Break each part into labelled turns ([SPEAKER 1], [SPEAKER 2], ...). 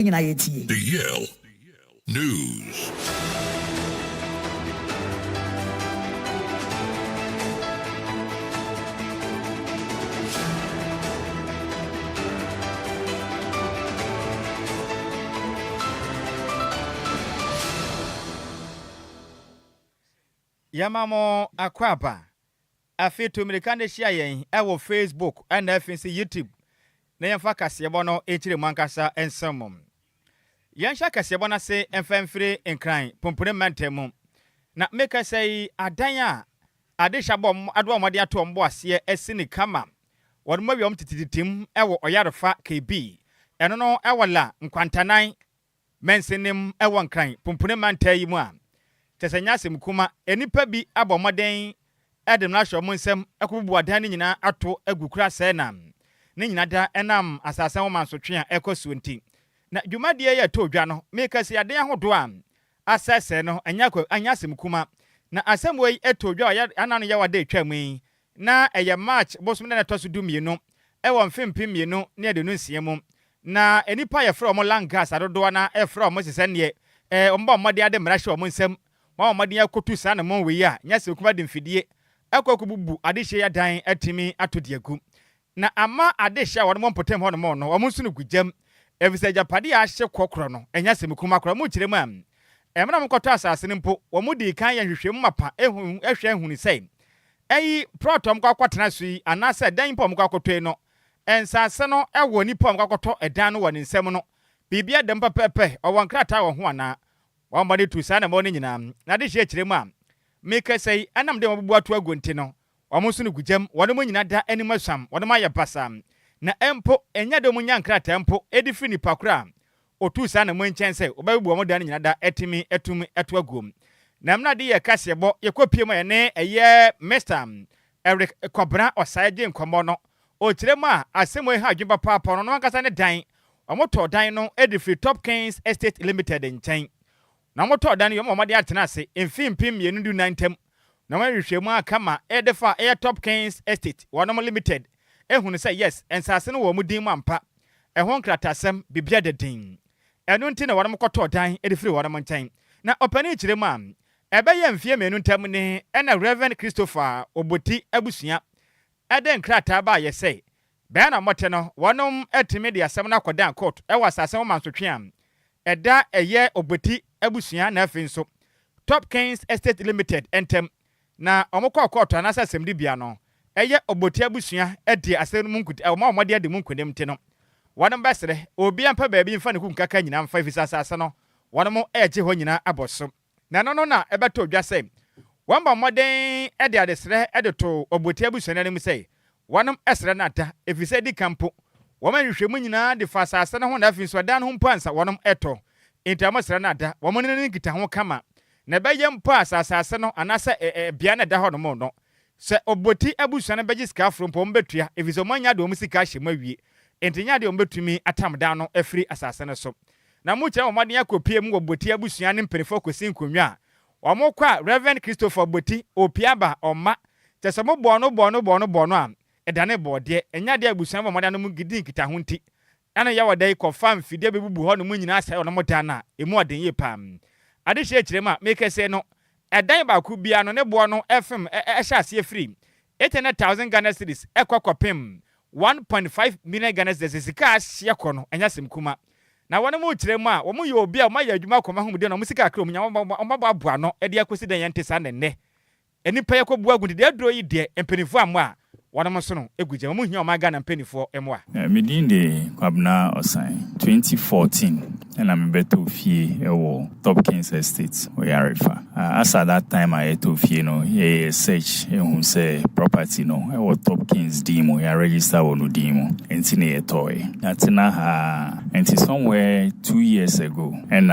[SPEAKER 1] DL News.
[SPEAKER 2] Yamamo akwaba afitu American share ewo Facebook and FNC YouTube na yemfa kasebo no echire mankasa ensemo yensha kasebo na se emfamfire enkran pompone mantemu na meka say adan a adehwabom ado amode ato mbo ase esini kama wonmo wiom tititim ewo oyarefa KB eno no ewola nkwantanan mensenim ewo nkran pompone mantayi mu a tesanyasem kuma enipa bi abomoden edem na hwo monsem ekobubu adan nyina ato agukura se na ne nyina da enam asasan wo mansotwe a ekoso nti na dwumade ye to dwa no meka si adan ahodo a asese no anyasem kuma na asemwe eto dwa ya anano ya wada atwam na eye march bosom na to so dumienu ewo mfempem mienu ne adenu nsiemu na enipa ye fra omo langas adodo na e fra omo sesene omba omode ade mra hwe omo nsem ma omode yakotu sa na mon we ya nyasem kuma de mfidie ekokububu adehye ya dan atimi atodiagu na ama adehye won mo potem ho no mo no omo sunu gujam evise japade ya hye kokoro no enyasem kuma koro mo kirem am emra mkoto asase ne mpo wo di kan ya hwehwem mapa ehwe ehuni sei eyi protom kwa kwatena so yi anase dan mpo mko akoto no ensase no ewo ni po mko akoto edan no woni nsem no bibia dem pepepe owon krata wo ho ana wo mbade tu sa na mo ne nyina na adehye kirem am meka sei anam de mabubu ato agonti no omonso ne gujam wone mo nyina da animasam wone ma ye basam na empo enya de mo nyankrata empo edifi ni pakura otu sa na mo nchense obabubu mo da nyina da etimi etum eto agom na mna de ye kasebo ye kopie mo ye ne eye Mr. Eric Kobra Osaje nkomo no o kirem a asemo ha adwempa papa no nkasa ne dan omoto dan no edifi Top Kings Estate Limited nchen na moto dan yo momade atena ase emfimpim ye ndu nantem na mahwehwemu akama edefa air Top Kings Estate wonom limited ehunu say yes ensase no wo mudin mampa ehon nkratasem bibia dedin enu nti na wonom koto dan edefiri wonom nchen na opani kirem am ebeye mfie menu ntam ne ena Reverend Christopher Oboti abusua ede nkrata ba ye say be na mote no wonom etime de asem na kodan court ewa asase mansotwe am eda eye Oboti abusua na afinso Top Kings Estate Limited entem na omokọ court anasa semdi bia no eye Oboti abusua edi asem munkuti omode edi munkudem te no wonom besere obi ampa baabi mfa ne kunkaka nyina mfa fisa asase no wonom eje ho nyina aboso na no na ebeto dwa say wamba moden edi adesere edeto Oboti abusua na nim say wonom esere na ata efise di kampo womanhwehwemu nyina de fa asase no ho na afinso dan ho mpansa wonom eto intamasere na da womonene ne kita ho kama na beye mpo asase no anasa bia na da ho no mo no se Oboti abusua na beji sika afro mpo mbetua efiso manya de omusika hye mawie entinya de ombetumi atamda no afri asase no so na mu kire omade yakopie mu Oboti abusua ne mpenefo kosi nkonwa omokwa Reverend Christopher Oboti opiaba omma tesomo bono a edane bode enya de abusua omade no mu gidi kita ho nti ana ya wadai confirm fide bebubu ho no mu nyina asai ono moda na emu oden ye pam adehye kirem a make say no edan ba ku bia no ne bo no FM ehya ase free 800,000 Ghana cedis ekokopem 1.5 million Ghana cedis sika ahye kono enyasem kuma na wone mu kirem a wo mu ye obi a wo ma ya adwuma koma ho mu de no mu sika akra mu nya omabo aboa no e de akosi den yente sa ne enipa yakobu agundi de adro yi de empenifo amwa wona so no egugye mu hia o maga na mpenifo emwa
[SPEAKER 3] midinde kwabna osan 2014 and I'm beto fie ewo Top Kings Estate Oyarifa as at that time I to fie no ye search who say property no ewo Top Kings demo ya register wonu demo enti na ye toy natina ha enti somewhere 2 years ago and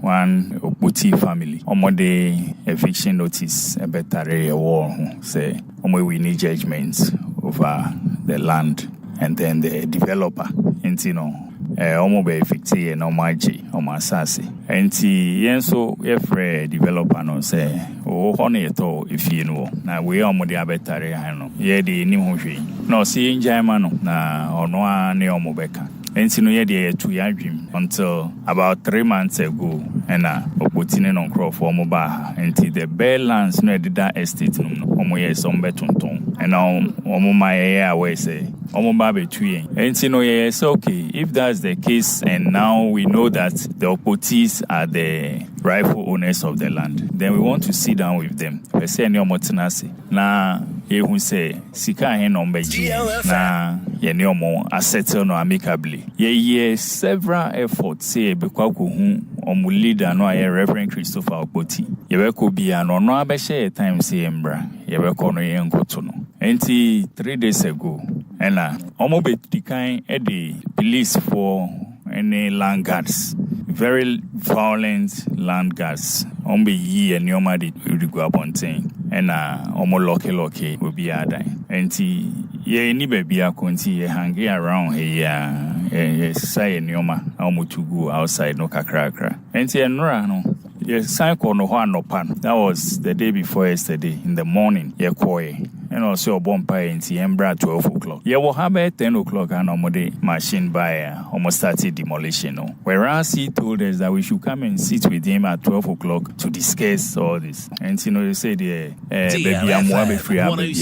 [SPEAKER 3] one Oboti family omode eviction notice e betare ewo say we need judgment over the land and then the developer enti no omo be fikti na omaji omasase enti yenso efre developer no say o hono yeto efie no na we omo de abetare han no ye de ni ho hwe na o si njama no na ono a ne omo beka enti no ye de to ya dream until about 3 months ago and opotine no crofo mo ba enti the Bearlands no de that estate no omo ye some betonton and now omo my away say omo ba betu yen enti no ye say okay if that's the case and now we know that the Opotis are the rightful owners of the land, then we want to sit down with them. We say any omotenase na who say sika hen on beji na ye ne omo assettle no amicably. Ye several efforts say bekwa ko hu omo leader no aye Reverend Christopher Opoti. Ye be ko bia no abehye time say embra. Ye be ko no ye nkoto no. Enti 3 days ago and omo be dikan e the police for any land guards, very violent land guards. On be ye and your mother will go up on thing, and almost lucky will be a die. And ye ni baby a conti ye hanging around here, say and yoma almost to go outside no kakra. And nora no. Yes, cycle no one no pan. That was the day before yesterday in the morning. Ye koi. And also a bonfire in Embra 12 o'clock. Ye will have 10 o'clock and almost machine by almost started demolition. No. Whereas he told us that we should come and sit with him at 12 o'clock to discuss all this. And you know, they said baby I'm wabe free already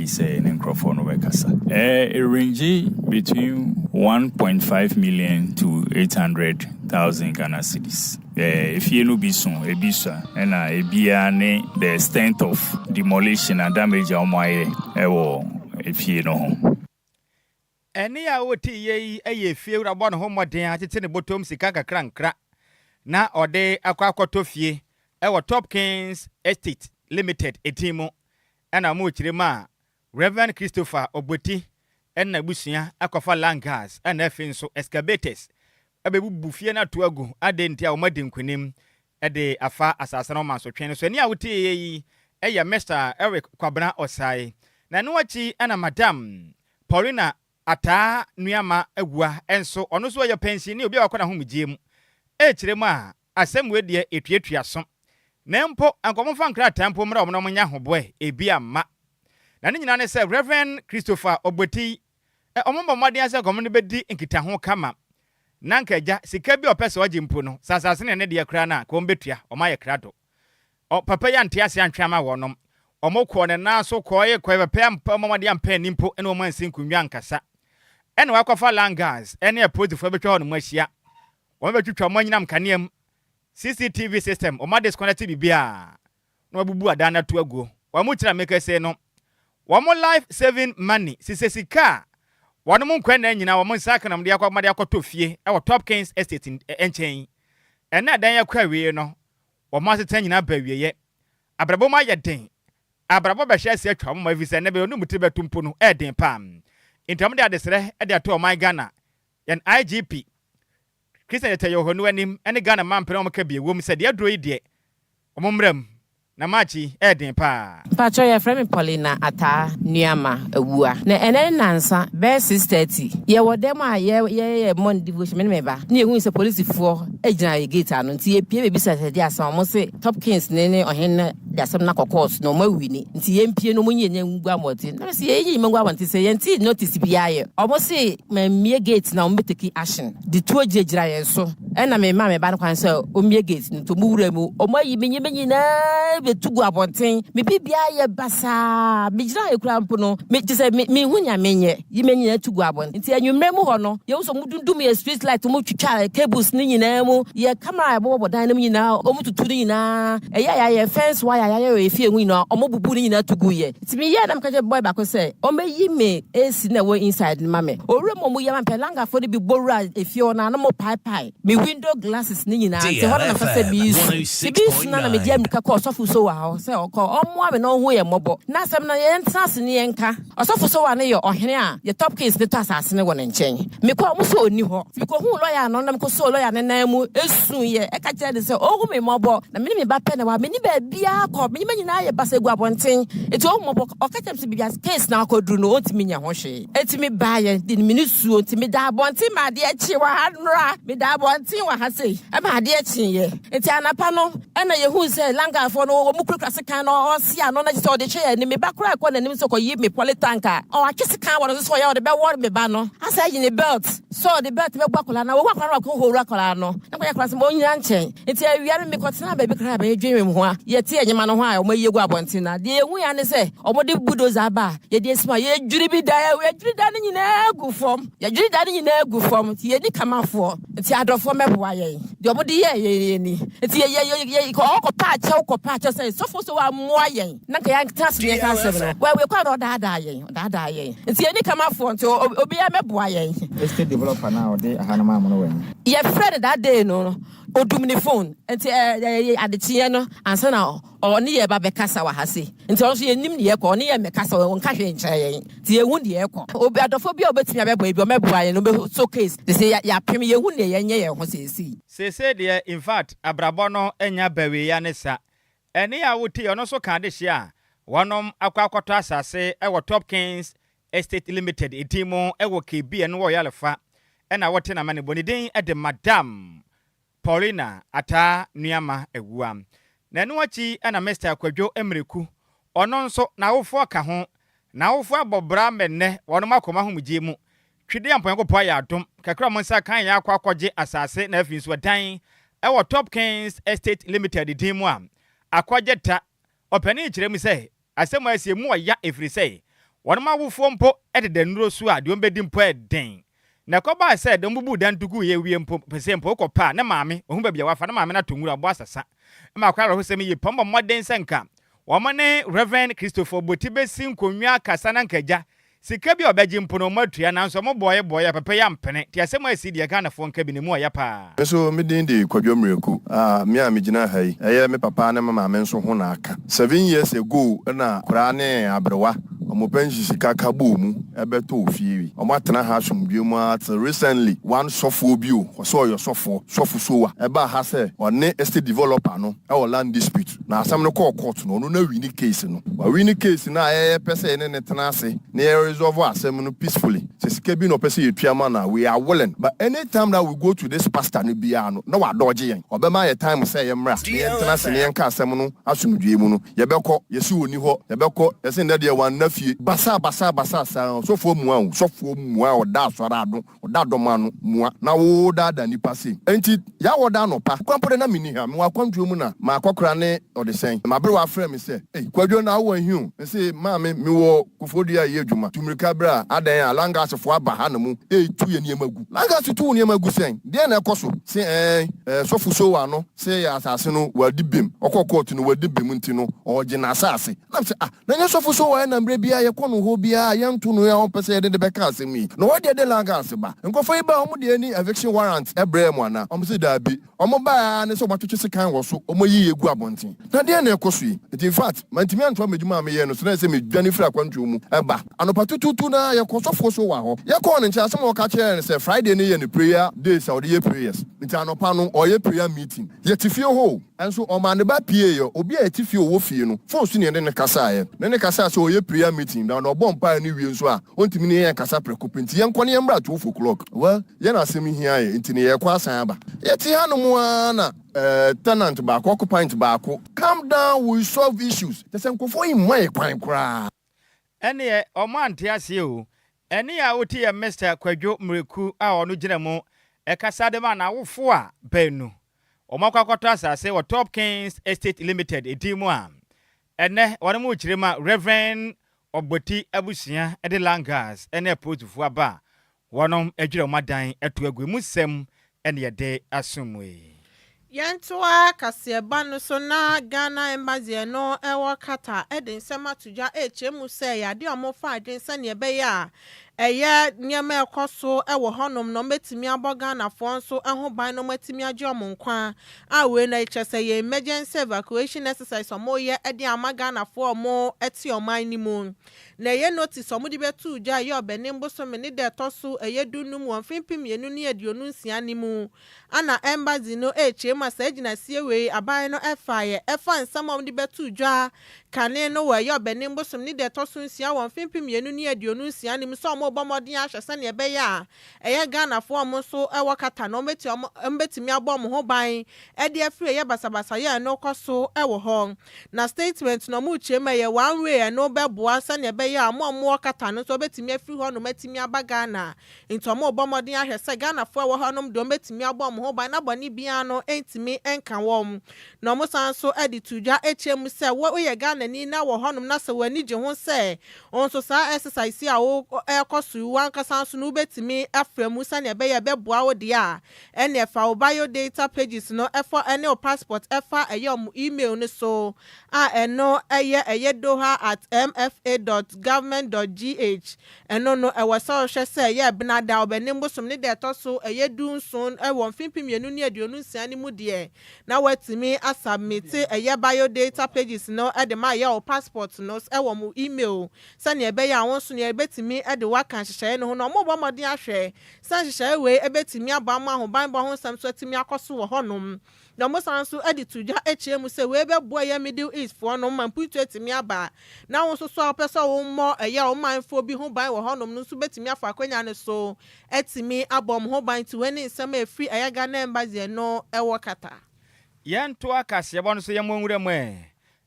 [SPEAKER 3] say an microphone over casa. A range between 1.5 million to 800,000 Ghana cedis. If you no be soon, ebisa, and the extent of demolition and damage on my if you know.
[SPEAKER 2] Any out ye a few about home what they are to the bottom Sikaka crack na or de aquacotofie, our Topkins Estate Limited, etimo, and a muchima, Reverend Christopher Obuti, and Nabusia, Aquafa Langas, and Effinso excavators. Abebu bufiena tuagu adenti a omadin kwenim ede afa asasano manso twene so ani awuti eya Mr. Eric Kwabena Osai na no achi ana Madam Paulina ata nuama agua enso ono so ya pension ni obi akwana homgiem echiremu a asem we de etuatua so na mpo ankomfa nkra tampo mra omno nya hoboe ebi amma na ne nyina ne se Reverend Christopher Oboti omomba mmade ase komno bedi nkita ho kama nanka ja sika bi opese waje mpo no sasase ne de yakra na ko mbetua o ma yakra do o papa ya nte ase antwama wonom o mokọ ne na so ko ye ko papa mpa mamade ampa nimpo ene o mansin kunwa nkasa ene wakwafa langas ene apotifo betwa no mahia o betwitwa manyinam kaneam CCTV system o ma disconnect bibia no abubu adana to aguo wa mu kira make say no wa mo life saving money sisesika wanu mu nkwa na nyina wo mu nsaka na mde akwamade akotofie e wo Topkins Estate enchen ena dan yakwa wie no wo ma seta nyina ba wieye abrabo ma ye den abrabo ba hye ase atwa mo visa na be onu muti betumpo no e den pam intam de adesere e de ato my Ghana yan IGP Christian Etayo honu anim ene Ghana man pere o mka bie wo mu se de adro yi de omomram na machi eden pa
[SPEAKER 4] pacho ya frame Paulina ata nuama awua na ene nansa be 6:30 ye wodem a ye mon devotion me ba na ehun se police fo agina ye gate anu nti ye pie be bisa se dia asam mo se Topkins ne ohen da asam na kokos no ma wini nti ye mpie no mo nyenya ngwa moti na se ye yi mangwa wanti se ye nti notice bia ye obo se ma mie gate na o meteki action di tuo jegira ye so ena me ma me ba kwan se o mie gate nto mu wura mu o ma yi menye na betugu abonten me bibia ye basa me gira ye kura mpo no me tise me hunya menye yimenye na tugu abonten nti anwumre mu ho no ye so mudundum ye street light mu twitwa cables ni nyina mu ye camera bobo dan ni nyina o mututu ni nyina ye fence wire ye efie nwu nyina o mobubu ni nyina tugu ye nti me ye na mkaje boy bako se o meyi me esi na wo inside ni mame ore mo mu ye man pelanga for bi borura efie ona na mo pai me window glasses ni nyina nti ho na fa se bi su na me dia mika ko sofu so wa say okọ ọmụ ame no hu ye mobo na asem na ye ntase ne ye nka osofo so wa ne ye ohene a ye Topkins ne to asase ne wọ ne nchen me ko mo so oni ho me ko hu lawyer no na me ko so lawyer ne na mu esu ye e ka kire de say ohu me mobo na me ba pe na wa me ni ba bia ko me nyina ye basa gu abonten eti ohu mobo o ka tem se bia case na akoduru no ontimi nya ho hwe etimi ba ye de me ni su ontimi da abonten ma de achi wa ha nra me da abonten wa ha sei e ma de achi ye eti anapa no ana ye hu say langa for no mu kura sekan no sia no na je so de che ni me ba kura ko na nim so ko yi me polytanka o akisikan wo so ya wo de be wo me ba no asa yi ni belt so the belt be gbakola na wo kwara ko ho rakola no na kwa kwara se mo nyina nchen enti awiare me ko tena ba bi kra ba ye dwen me ho a ye te enyema no ho a o ma yegu abonti na de ehu ya ne se o mo de budoza ba ye de sima ye juri bi da ye juri da ni nyina gu fom ye juri da ni nyina gu fom ti ye ni kamafo ti adofo meboa ye de o mo de ye ni ti ye ko pa che say so for so wa moa ye na ka ya task ye ka se no we kwa do da ye ti ye ni kamafo nti obi ya meboa ye
[SPEAKER 5] estate developer now they ahanama mo no we
[SPEAKER 4] ye friend that day no odumni phone enti adetie no ansa na oni ye ba be kasa wa hase enti onso ye nim ne ye ko oni ye me kasa won ka hwe nkyere ye ti ye hu ne ye ko obi adofo bi obetimi abebo ebi o meboa ye no be showcase they say ya pem ye hu ne ye nye ye ho
[SPEAKER 2] se de in fact abrabo no enya bawe ya ne sa ene ya wuti ono so kan de hia wonom akwakoto asase e wo Top Kings Estate Limited etimo e wo KB en wo yalefa e na wote na mane bonidin e de Madam Paulina ata nuama ewua na enu achi e na Mr. Kwadwo Emreku ono nso na wofo ka ho na wofo abobra menne wonom akoma homgye mu twide amponko po ya adom kakra mo nsa kan ya akwakoje asase na afi nso dan e wo Top Kings Estate Limited etimo a akwaje ta opani kire mu se asemu asie mu ya efri se wonom awofo mpo e de nuro su a de ombedi mpo e den na koba said the mbubu dan tugu ye wie mpo pese mpo kopa na maame ohun ba bia wafa na maame na tonguru abo asasa ma kwara ho semi ye pombo moden senka wo mane Reverend Christopher Botibe sinkonwa kasa na nkaja sika bi obeji mpo no matua na nso mo boye pepe ya mpene ti asem asidi ya Ghana fo nka bi ne mu ya pa
[SPEAKER 6] so me din de Kwadwo Mreku me a me gina hai eye me papa na maame nso ho na aka 7 years ago na kura ne abrewa omo penji sika ka bo mu ebeto ofiewi omo atena ha asomdwe mu at recently one sofo bi o so your sofo so wa eba ha se one estate developer no e wo land dispute na asam no court no na win case no wa win case na pese ne tena ase na resolve asem no peacefully sika bi no pese yetuama na we are willing but anytime that we go to this pastor no bia no na wa dodge yen obema ye time say ye mra ne tena ase ne nka asem no asomdwe mu no ye beko yesi oni ho ye beko yesi nda de wan na basa so for mua o da sora do o da do manu mua na wo da nipa se enti ya wo da no pa kwampore na mini ha me wa kwantwo mu na ma akokra ne o de sen ma bre wa frɛ me se Kwadwo na wo ahiu me se ma me wo kufodua ye adwuma tumirika bra adan alanga asefo aba ha na mu tu ye niam agu langa se tu niam agu sen de na ekoso se so fu so wa no se ya asase no wadi bem okokot no wadi bem nti no o gina asase na se na nya so fu so wa na mbre bia ye kono ho bia ye ntu no ya on pese ye de beka asemi no wo de langa aseba nkofo iba omo de ni eviction warrant ebre mu ana omo se da bi omo ba ne so batwetwe se kan wo so omo yi egu abonten na de na ekoso yi in fact mantimi anto medjuma me ye no so na se me dwane fira kwantwo mu eba anopatututu na ye kosofo so wa ho ye ko ne ntia se mo ka kire ne se Friday ne ye ne prayer days or ye prayers nti anopa no or ye prayer meeting ye tifie ho enso o ma ne ba pie yo obi a tifie wo fie no fo so ne kasa ye ne kasa so ye prayer meeting na no bompa ni wie nso a ontimi ne ye kasa preko nti ye nkone ye mbra 12 o'clock well ye na asemi hia ye nti ne ye kwa san aba ye ti hanu mu ana tenant ba ko occupant ba ko calm down, we solve issues the same for him my kwan kra
[SPEAKER 2] ene omo ante ase o ene ya oti ye Mr. Kwadwo Mreku a onu gina mu e kasa de ma na wofo a benu omo kwakoto asase wo Top Kings Estate Limited edimu a ene wonu mu kirema Reverend Oboti abusia e de Langas ene potufu aba wonom adwira madan eto agwemu sem ene ye de asumwe
[SPEAKER 7] Yantoa kasieba no so na Ghana embassy no ewo kata edin sema tuja echemu se ya de omofa adwen se ne ebe ya eye niema ekoso ewo honom no metimi abo Ghana fo nso eho ban no metimi age omonkwa a we na ichese ye emergency evacuation exercise omoye edi ama Ghana fo omo eti oman ni mu na ye notice omo di betu ja ye obenimbo so me ne de toso eye dunum wonfimpim yenu ne aduonu nsia ni mu ana embassy no echemu asa ejina sie we aban no efa nsam omo di betu ja kane no wɔ ɛyɛ ɔbɛnim bosom ne de ɛtɔ so nsia wɔ mfempem mmienu ne aduonu nsia nim sɛ ɔmo bɔ mmɔden ahyɛ sɛnea ɛbɛyɛ a ɛyɛ Ghanafoɔ ɔmo nso ɛwɔ kata na ɔmbɛtumi abɔ ɔmo ho ban ɛde afiri ɛyɛ basabasa yɛ ɛno kɔ so ɛwɔ hɔ na statement na ɔmo kyerɛ mu ɛyɛ one way ɛno bɛboa sɛnea ɛbɛyɛ a ɔmo wɔ kata no nso ɔbɛtumi afiri hɔ no ɔmɛtumi aba Ghana nti ɔmo bɔ mmɔden ahwɛ sɛ Ghanafoɔ ɛwɔ hɔ nom de ɔmɛtumi abɔ ɔmo ho ban na bɔne biara no ɛntumi ɛnka wɔm na ɔmo san so ɛde to dwa ɛkyerɛ mu sɛ wɔyɛ Ghanani na wɔ hɔnom na sɛ w'ani gye ho sɛ ɔnso saa exercise a wo ɛkɔ so wankasa nso no wobɛtumi afrɛ mu sɛnea ɛbɛyɛ bɛboa wo deɛ a ɛne ɛfa wo biodata pages no ɛfa ɛne wo passport ɛfa ɛyɛ ɔmo email no so a ɛno ɛyɛ doha@mfa.government.gh ɛno no ɛwɔ sɛ ɔhwɛ sɛ ɛyɛ benada ɔbɛnim bosom ne deɛ ɛtɔ so ɛyɛ dunson ɛwɔ mfempem mmienu ne aduonu nsia ne mu deɛ na watumi asubmit ɛyɛ biodata pages no ɛde ma ɛyɛ wo passport no ɛwɔ mo email sɛnea ɛbɛyɛ a wɔn so nea ɛbɛtumi ɛde waka nhyehyɛeɛ no ho na ɔmo bɔ mmɔden ahwɛ sɛ nhyehyɛeɛ wei ɛbɛtumi abɔ ama ahobanbɔ ho nsɛm so atumi akɔ so wɔ hɔnom na ɔmo san so ɛde to dwa ɛkyerɛ mu sɛ wei bɛboa ɛyɛ Middle East foɔ no ma mputu atumi aba na wɔn nso so a wɔpɛ sɛ wɔn mmɔ ɛyɛ ɔmanfoɔ bi ho ban wɔ hɔnom no nso bɛtumi afa akonnwa no so ɛtumi abɔ ɔmo ho ban ti wɔn ne nsɛm a ɛfiri ɛyɛ Ghana embassy no ɛwɔ kata.
[SPEAKER 2] Yɛn to akaseɛbɔ no so yɛn mo nwura mu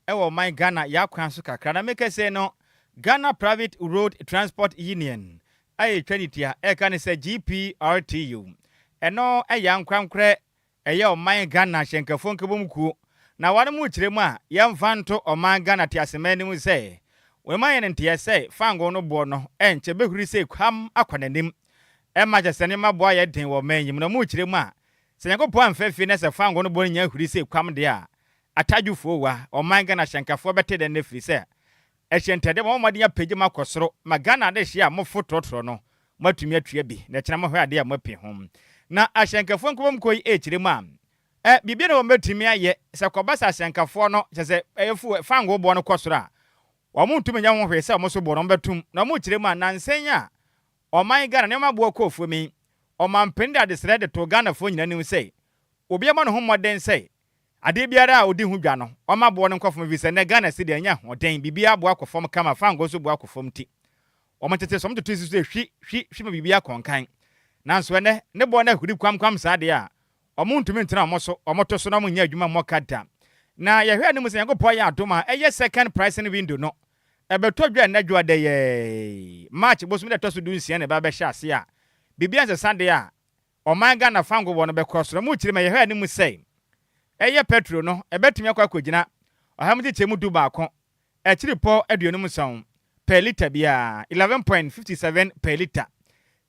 [SPEAKER 2] ɛwɔ man Ghana yɛakwan so kakra na meka sɛ no Ghana Private Road Transport Union ayɛ twanitia ɛka ne sɛ GPRTU ɛno ɛyɛ nkwankorɛ ɛyɛ ɔman Ghana hyɛnkafo nkabom kuo na wɔn mu kyerɛ mu a yɛmfa nto ɔman Ghana te asɛmɛ nim sɛ wɔn man yɛ nteɛ sɛ fango no boɔ no ɛnkyɛ bɛhuri sɛ kwam akɔ n'anim ɛma kyɛ sɛ ne ma boa yɛ den wɔ man yim na mu kyerɛ mu a sɛ Nyankopɔn amfɛfie na sɛ fango no boɔ nya huri sɛ kwam deɛ a atadwufoɔ wa ɔman Ghana hyɛnkafoɔ bɛte dɛ ne firi sɛ ɛhyɛntɛde ma wɔn apagye ma kɔ soro ma Ghana de hyia mo fotorotoro no matumi atua bi na kyerɛ mo hɔ ade a mapi ho na ahyɛnkafoɔ nkɔm kɔ yi ɛkyerɛ mu a bibia na wɔn matumi ayɛ sɛ kɔbasa ahyɛnkafoɔ no kyɛ sɛ ɛyɛfu fango boɔ no kɔ soro a wɔn ntumi nya ho hwɛ sɛ wɔn so boɔ no bɛtum na wɔn kyerɛ mu a nansɛn a ɔman Ghana nneɛma boɔ kɔ ofuo mi ɔman pende adesrɛ de to Ghanafoɔ nyina nim sɛ obi ama no ho mmɔden sɛ ade biara a odi hu dwa no ɔma boɔ no nkɔfom vi sɛ ne Ghana si de anya hoden bibia boɔ akɔfom kama fango so boɔ akɔfom ti ɔmo tete som toto siso hwi ma bibia kɔnkan nanso ne boɔ na huri kwam saa de a ɔmo ntumi ntena ɔmo so ɔmo to so na ɔmo nya adwuma mo kada na yɛhwɛ ne mu sɛ Nyankopɔn yɛ adom a ɛyɛ second pricing window no ɛbɛtɔ dwa na dwa de yɛ March bosom de to so dunsia na ba bɛhyɛ ase a bibia nsesa de a ɔman Ghana fango wɔ no bɛkɔ so mu kyerɛ ma yɛhwɛ ne mu sɛ ɛyɛ petrol no ɛbɛtumi akɔgyina ɔham de kyɛmu du baako ɛkyiripɔ aduonum sɔn per liter bia 11.57 per liter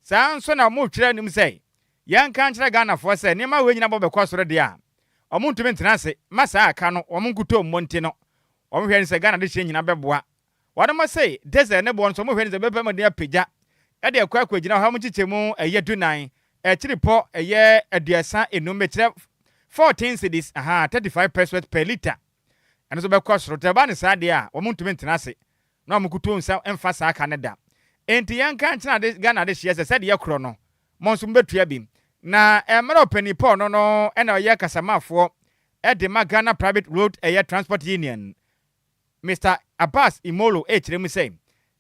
[SPEAKER 2] saa nso na mo twere nim sɛ yɛnka nkyerɛ Ghanafoɔ sɛ nneɛma wɔ nyina bɔ bɛkɔ soro de a ɔmo ntumi ntena ase ma saa aka no ɔmo nkuto mmɔnti no ɔmo hwɛ ne sɛ Ghana de hyɛ nyina bɛboa wɔde mo sɛ desert ne boɔ nso ɔmo hwɛ ne sɛ bɛpɛ mo de apagya ɛde akɔgyina ɔham kyekyɛmu ɛyɛ dunan ɛkyiripɔ ɛyɛ aduasa enum mekyerɛ 14 cedis 35 pesos per liter ɛno so bɛkɔ soro tɛba ne saa deɛ a wɔn ntumi ntena ase na wɔn kuto nsa mfa saa ka ne da enti yɛnka nkyɛn de Ghana de hyɛ sɛ sɛdeɛ korɔ no mo nso mbɛtua bi na mmerɛ ɔpanipɔ no ɛna ɔyɛ kasamafoɔ ɛde ma Ghana Private Road ɛyɛ Transport Union Mr. Abbas Imolo ɛkyerɛ mu sɛ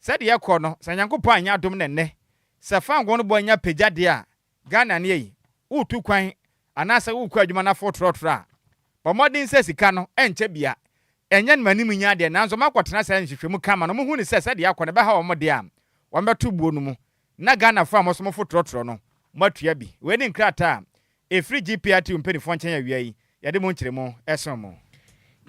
[SPEAKER 2] sɛdeɛ korɔ no sɛ Nyankopɔn anya adom ne nnɛ sɛ fango no bɔ anya pagya deɛ a Ghana ne yi wotu kwan anaasɛ wokɔ adwuma na fotorotoro a bɔmmɔden sɛ sika no ɛnkyɛ bia ɛnyɛ no manim nya deɛ nanso makɔtena sɛ nhwehwɛmu kama no mohu ne sɛ sɛdeɛ akɔ ne bɛha wɔn deɛ a wɔmbɛto buo no mu na Ghanafoɔ a mo so mo fotorotoro no moatua bi wei ne nkrataa ɛfiri GPRT mpanifoɔ nkyɛn awia yi yɛde mo nkyerɛmu ɛso mo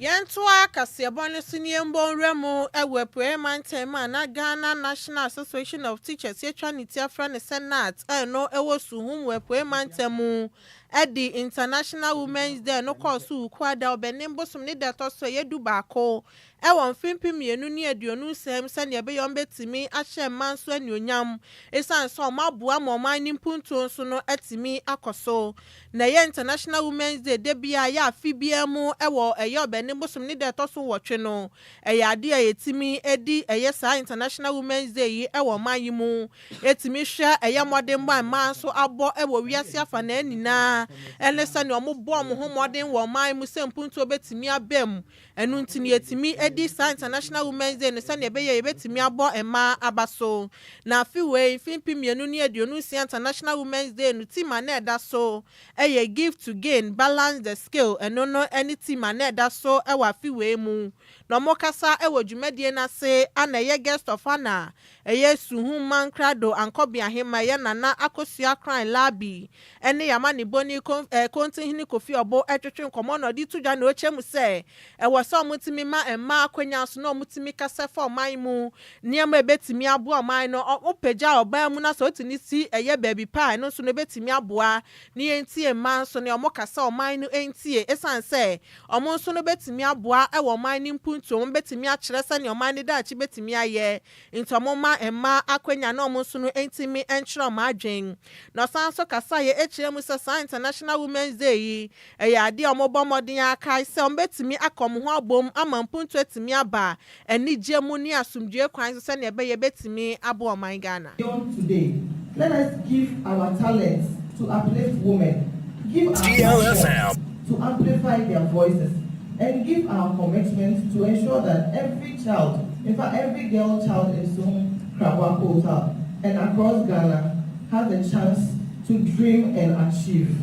[SPEAKER 7] Yentoa kaseɛbɔ no so ne yɛmbɔ nwura mu ɛwɔ apuei mantam a na Ghana National Association of Teachers yɛtwa ne ti afrɛ ne Senate ɛno ɛwɔ suhum wɔ apuei mantam mu ɛde International Women's Day no kɔɔ so ukwada ɔbɛnim bosom ne da tɔ so yɛdu baako ɛwɔ mfempem mmienu ne aduonu nsɛm sɛnea ɛbɛyɛ ɔmbɛtumi ahyɛ mma nso anuonyam ɛsiane sɛ ɔmaboa ma ɔman ne mpuntuo nso no atumi akɔ so na ɛyɛ International Women's Day da bia yɛ afe bia mu ɛwɔ ɛyɛ ɔbɛnim bosom ne da tɔ so wɔtwe no ɛyɛ ade a yɛtumi ɛdi ɛyɛ saa International Women's Day yi ɛwɔ ɔman yi mu ɛtumi hwɛ ɛyɛ mmɔdenbɔ a mmaa nso abɔ ɛwɔ wiase afa na nyinaa nyinaa ene se ne omo bo omo ho modern wo man mu se mpuntu obetimi abam enu ntini etimi edi sa International Women's Day ne se ne be ye betimi abo ema abaso na afiwe fimpi mienu ne aduonu si International Women's Day no team na eda so eye give to gain balance the skill eno no any team na eda so e wa afiwe mu no mokasa e wo dwumadie na se ana ye guest of honor eye Suhu Mankrado ankobia hema ye nana akosua kran labi ene yama ne boni kontin hini kofi obo etwetwe komo no di tudwa na ochemu se e wo so mutimi ma emma akwanya so no mutimi kase for man mu niam ebetimi abo man no opeja oba mu na so otini si eye baby pie no so no betimi aboa ni entie man so ne omo kasa o man no entie esan se omo so no betimi aboa e wo man ni mpuntu omo betimi a kire se ne o man ni da chi betimi aye ntomo ma emma akwanya na omo so no entimi enchro ma adwen no san so kasa ye echire mu se International Women's Day eye ade omo bomodin aka se omo betimi akom ho abom ama mpuntu etimi aba eni jemu ni asumdue kwan se ne be ye betimi abo o man Ghana.
[SPEAKER 8] Today, let us give our talents to uplift women, give our
[SPEAKER 1] DLFM
[SPEAKER 8] to amplify their voices, and give our commitment to ensure that every child, in fact every girl child in Kwadwo and across Ghana has a chance to dream and achieve.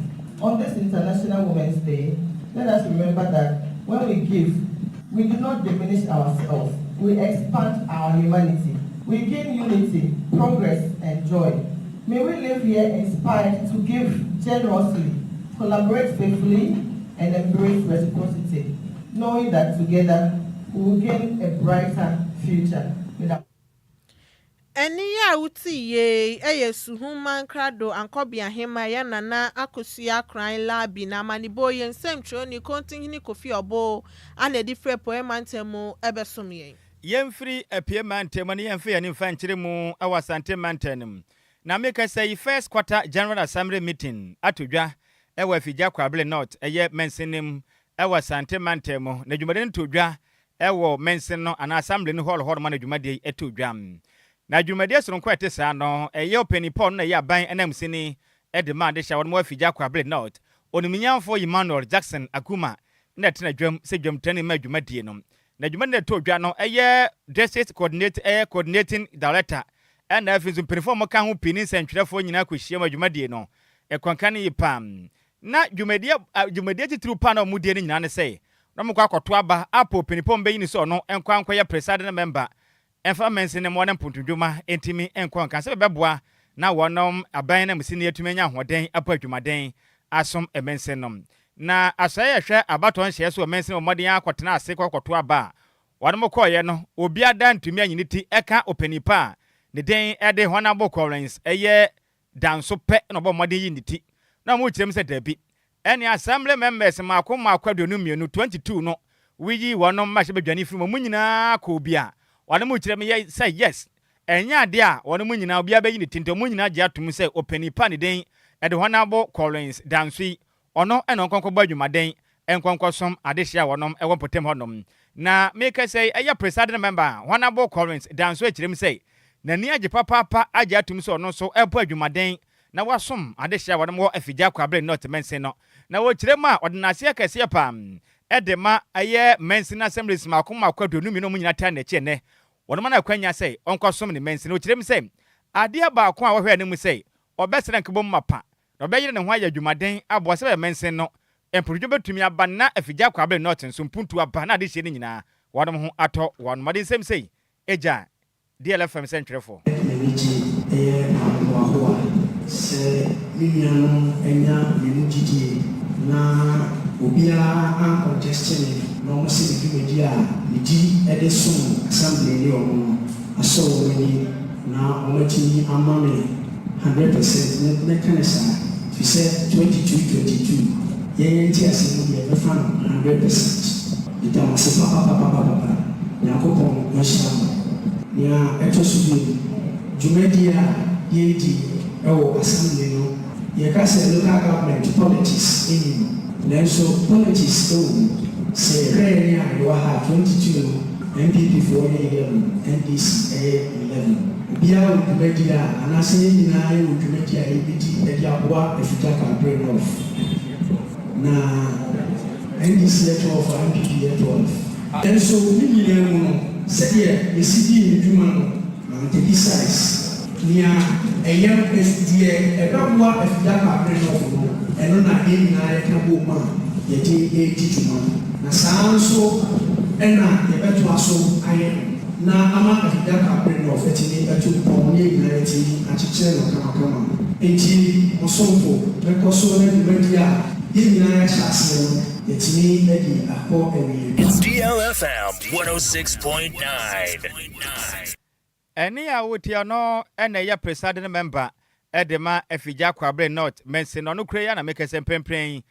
[SPEAKER 8] On this International Women's Day, let us remember that when we give, we do not diminish ourselves, we expand our humanity. We gain unity, progress, and joy. May we live here inspired to give generously, collaborate faithfully, and embrace reciprocity, knowing that together we will gain a brighter future.
[SPEAKER 7] Eni ya uti ye Suhu Mankrado ankobia hema ya nana akosua kran labi na manibo ye nsem ni kontin ni kofi obo ana different poema ntemu ebesom ye.
[SPEAKER 2] Yemfree apie mantem ne yemfe ya ne mfa nkyere mu awasante mantenem na make say first quarter general assembly meeting atodwa ewa figya kwable north eye mensenem awasante mantem na dwumade ntodwa ewo mensen no ana assembly no hall man dwumade etodwa na dwumade soronko etesa no eye openipon na ye aban enamsini edemand sha won mo figya kwable north oniminyamfo Emmanuel Jackson Akuma na tena dwam se dwamtani ma dwumade no na dwuma na todwa no eye district coordinating director and afinzu perform ka ho pini sentwerefo nyina akohia ma dwumade no ekwankane yipam na dwumade titru pa na omudie ni nyina ne sei no mkwa akoto aba apo penipom be yini so no enkwankwa ya president member enfa mense ne mo na mpuntudwuma entimi enkwanka se beboa na wonom aban na msini etumenya hoden apo adwumaden asom emense nom na asaya hwe abaton hye so mense omodin akotena ase kwakoto aba wonom koye no obi ada ntumi anyiniti eka openipa ne den ede honabo Collins eye danso pe no bo modin yiniti na mu kirem se dabi eni assembly members makoma akwadonu mienu 22 no wiyi wonom ma hye bedwani firi mu nyina ko bia wonom kirem ye say yes enya ade a wonom nyina obi abayiniti nto mu nyina gye atum se openipa ne den ede honabo Collins danso ono eno nkonko badwumaden enkonkosom adehia wonom ewo potem honom na make say eye president member honorable Collins danso ekirem say na ni age papa age atum so ono so epo adwumaden na wasom adehia wonom wo afigya kwable not mense no na wo kirem a odinase akase pam edema eye mense na assemblies makoma kwado numi no munyina ta na eche ne wonom na kwanya say onkosom ne mense no kirem say ade ba ko a wo hwe ne mu say obesere nkebom mapa obeyire ne ho aya adwumaden abo se mense no emprodwo betumi aba na afigya kwable not nso mpuntu aba na de hye ne nyina wonom ho ato wonom made nsem sei eja DLFM centrefo
[SPEAKER 9] se mimiano enya minujidi na obia an congestion no mo se bi a di edesum assembly ni omo aso woni na omati amame 100% ne kanesa fi se 22 yenti asemu ye befa 100% ita se papa yakopon no shama ya etosubi jumedia yedi ewo assembly no ye ka se local government politics in nenso politics se rare ya yo ha 22 MPP for NDC 11 bia o jumedia anase nyina e o jumedia e biti e dia boa e fita campaign of na NDC yɛ 12 MPP yɛ 12 ɛnso ne nyinaa mu no sɛdeɛ yɛsi di ne dwuma no na ntɛbi size nea ɛyɛ deɛ ɛbɛboa afidie akabere no no ɛno na yɛn nyinaa yɛka bɔ mu a yɛde ɛredi dwuma na saa nso ɛna yɛbɛtoa so ayɛ na ama afidie akabere no ɔfɛtini ɛto pɔn ne nyinaa yɛtumi akyekyere no kamakama enti ɔsomfo bɛkɔ so na dwumadi a yɛn nyinaa yɛhyɛ aseɛ no yɛtumi adi akɔ awie.
[SPEAKER 1] It's DLFM 106.9.
[SPEAKER 2] Any awutia no ene ya presiding member edema efija kwabre north mense no kure na make sem pempren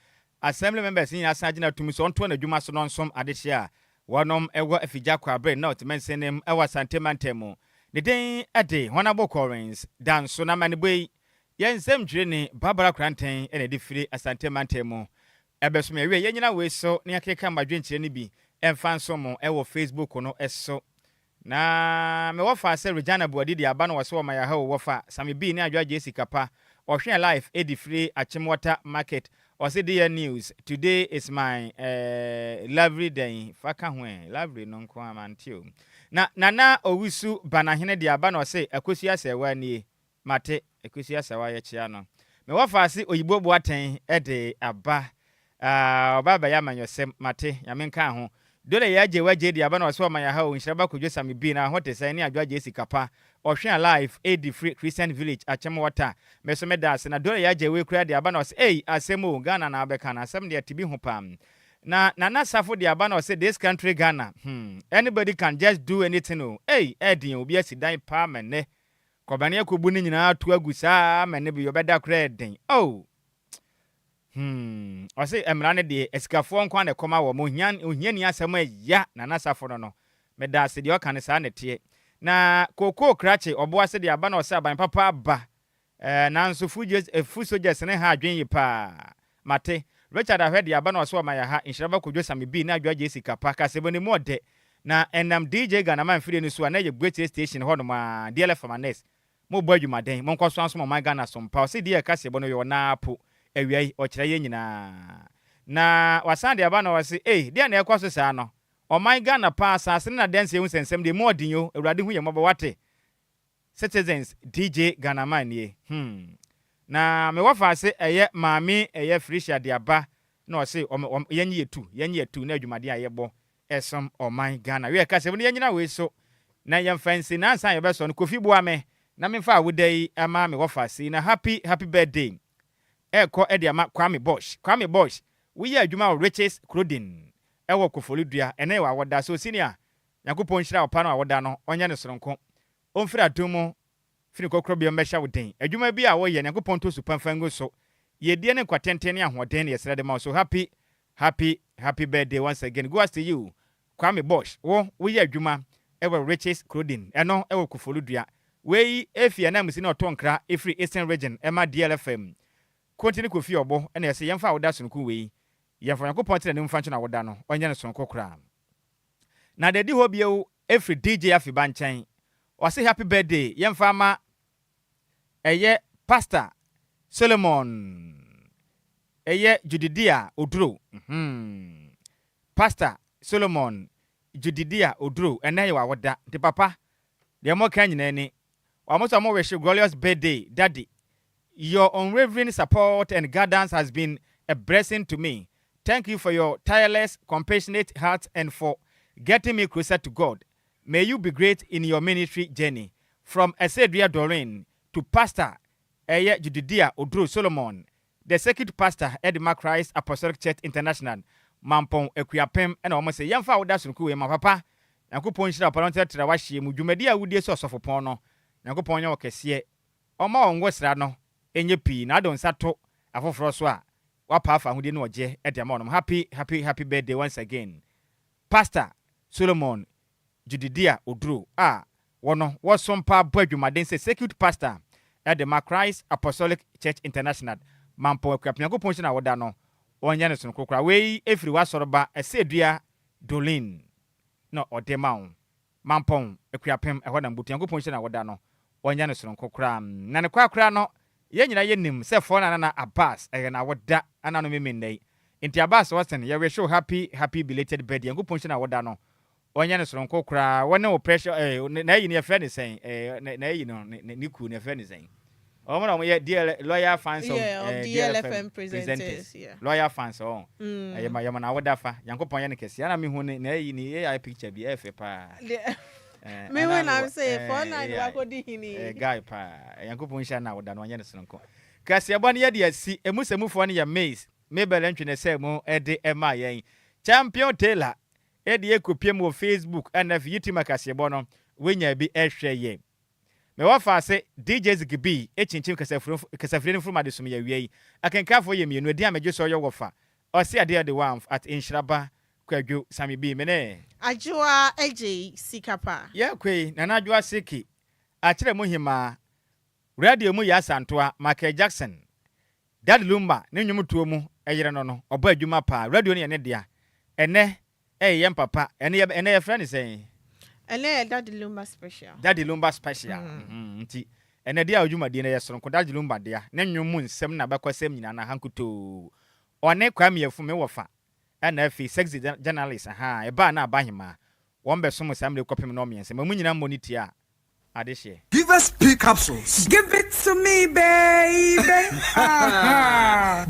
[SPEAKER 2] assembly members in asagina tumi so onto na dwuma so no nsom adehia wonom ewo efija kwabre north mense nem ewa santemantemu ne den ade honabo correns dan so na maniboi yensem dwire ne Barbara Kranten ene de firi asantemantemu ebeso me we yenyina we so ne akeka madwenkyere ne bi emfa nso mo ewo Facebook no eso na me wofa se Regina Buadi di aba no wose wo maya ha wofa Sammy B ne Adjoa Agyei Sikapa ohwe life edi free Achimwater market ose the news today is my lovely day faka ho lovely no nko amantio na nana owusu banahene di aba no wose akosi asewa nie mate akosi asewa ye chia no me wofa se oyibo boaten ede aba baba ya manyosem mate ya menka ho dole ya je waje di aba na so ma ya ha Nhyiraba Kwadwo Sammy bi na hote sai ne Adjoa Agyei Sikapa ohwe life edi free Christian village Achimwater meso medas na dole ya je we kura di aba na say asemo Ghana na abeka na asem de tibi ho pam na safo di aba na say this country Ghana anybody can just do anything oh edin obi asidan pa menne kobane akobu ni nyina atu agusa menne bi obeda kura edin ose emrane de esikafo nkwa na koma wo mo hiani asema ya na nasafo no meda se de oka ne sa nete na koko krache obo ase de aba na ose aban papa ba na nso fu soldiers ne ha adwen yi pa mate Richard ahwe de aba na ose o ma ya ha Nhyiraba Kwadwo Sammy bi na Adjoa Agyei Sikapa ka se boni mo de na enam DJ Ghana man firi no so na ye great station ho no ma DLFM anes mo bo adwumaden mo nkoso anso mo man Ghana so mpa ose de ka se bono yo na po ewiai ochire ye nyina na wasande aba na wase dia na ekwaso saa no oman Ghana pa asase na dance hu sensem de modin yo awurade hu ye mobo wate citizens DJ Ghana man ye na me wafa se eye maami eye Frisha de aba na wase yenye yetu na adwumade ayebo esom oman Ghana we ka se bo nyina we so na yem fancy na ansan ye beso no Kofi Boame na me fa awodai ama me wafa se na happy birthday Eko Ediama Kwame Bosch we ya adwuma riches clothing ewo kofoludua ene wa woda so senior yakopon hira opa no woda no onye ne soronko onfira domo fini kokro bi mbehya woden adwuma bi a wo ye yakopon to supan fango so ye die ne kwatenten ne ahoden ne yesrede ma so happy birthday once again go to you Kwame Bosch wo ya adwuma ewo riches clothing eno ewo kofoludua we efia na msi na otonkra efri Eastern region ema DLFM Kontini Kofi obo ene yese yemfa woda sonko we yemfa yakopon tene ne mfa na woda no onye ne sonko kra na dedi ho bieu every DJ afiba nchen o say happy birthday yemfa ma eye Pastor Solomon eye Judidia Odro Pastor Solomon Judidia Odro ene ye wa woda de papa de mo kan nyina ni wa mo so mo wish glorious birthday daddy. Your unwavering support and guidance has been a blessing to me. Thank you for your tireless, compassionate heart and for getting me closer to God. May you be great in your ministry journey. From Esedria Doreen to Pastor Eye Judidia Odro Solomon, the second pastor at the Christ Apostolic Church International, Mampong Equiapem, and almost a young father Sunku, my papa, and Kupon Shira Paronta Trawashi, Mujumedia would so of Pono, and Kuponyo Kessie, or more on West Rano. Enye pi na don sato afoforo so a wapafa hude no oje ediamon happy birthday once again Pastor Solomon Judidia Odro wono wosompa boadwumaden se security pastor at the Christ Apostolic Church International mampo akwapnyango ponchi na woda no onye ne sonko kra we efiri wasoroba esedua dolin no odemaun mampon akwapem ehona mbutuyango ponchi na woda no onye ne sonko kra na ne kwa no ye nyina ye nim se fo na Abbas na woda ana no memendai Inti abas wasen ye wish you happy belated birthday. Ngu ponchi na woda no. Onya ne soronko kra, wone o pressure na yi ne friend saying na yi no ni ku ne friend saying. Omo ye lawyer fans of
[SPEAKER 7] DLFM presenters. Yeah.
[SPEAKER 2] Lawyer fans yama na woda fa. Yankopon ye ne kesi. Ana mi hu na yi ni AI picture bi efe pa.
[SPEAKER 7] Me when I'm saying 49 wakodi hini.
[SPEAKER 2] Guy pa. Yankopon sha na woda no anya ne soronko. Kasi abani ye de asi emusemufo ne ya maze. Mebele ntwene se mu ede ema yen. Champion Taylor ede ekopiem wo Facebook and for yitima kasebo no wenya bi ehwe ye. Me wafa se DJs gibi echinchim kasafreni from adesum ya wiei. Akenkafo ye mienu edi ameje so yo wofa. Osi ade the one at Nhyiraba Kwadwo Sammy bi mene.
[SPEAKER 7] Adjoa Agyei Sikapa.
[SPEAKER 2] Ya kwe na Adjoa Siki. Akire mu hima. Radio mu ya Santoa Michael Jackson. Dad Lumba ne nwumutuo mu eyere no oba adwuma pa radio ne ne dia ene yem papa ene ye friend say
[SPEAKER 7] ene Dad Lumba special
[SPEAKER 2] nti ene dia adwuma die ne ye soronko Dad Lumba dia ne nwumu nsem na bakosem nyina na hankuto one kwam yefu me wofa ene fi sexy journalist e ba na abahima won be som samle kopim no miense mamu nyina moniti a adehye.
[SPEAKER 10] Give us P capsules. Give it to me, baby.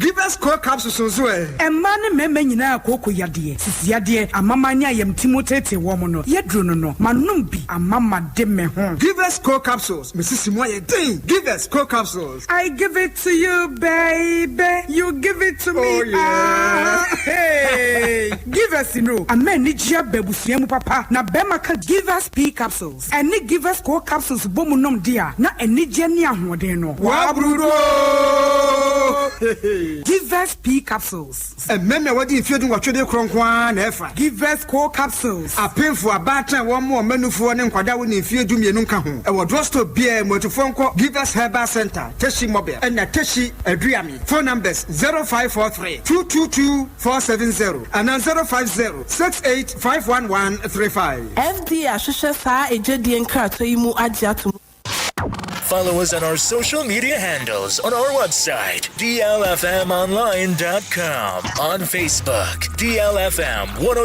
[SPEAKER 10] Give us core capsules as well. And man, me nyina koko yade. Sisi yade amamanya yem timotete womo no. Yedro no. Manumbi amama de me ho. Give us core capsules. Mrs. Moye ding. Give us core capsules. I give it to you, baby. You give it to me. Oh yeah. Hey. Give us amen ni jia bebusuemu papa. Na bema ka give us P capsules. And ni give us core capsules bomu nom dia na enije ni ahoden no wa brudo give us P capsules meme wadi ifiedu watwede kronkwan na efa give us core capsules apemfo abatan wo mo manufo ne nkwada wo ne ifiedu mienu nka ho e wo drosto bia motifonko give us herbal center teshi mobile and teshi aduami phone numbers 0543 222 470 and 050 685135
[SPEAKER 11] FD ahwehwe sa ejedi enkrato yimu agiatum.
[SPEAKER 1] Follow us on our social media handles on our website, DLFMonline.com, on Facebook, DLFM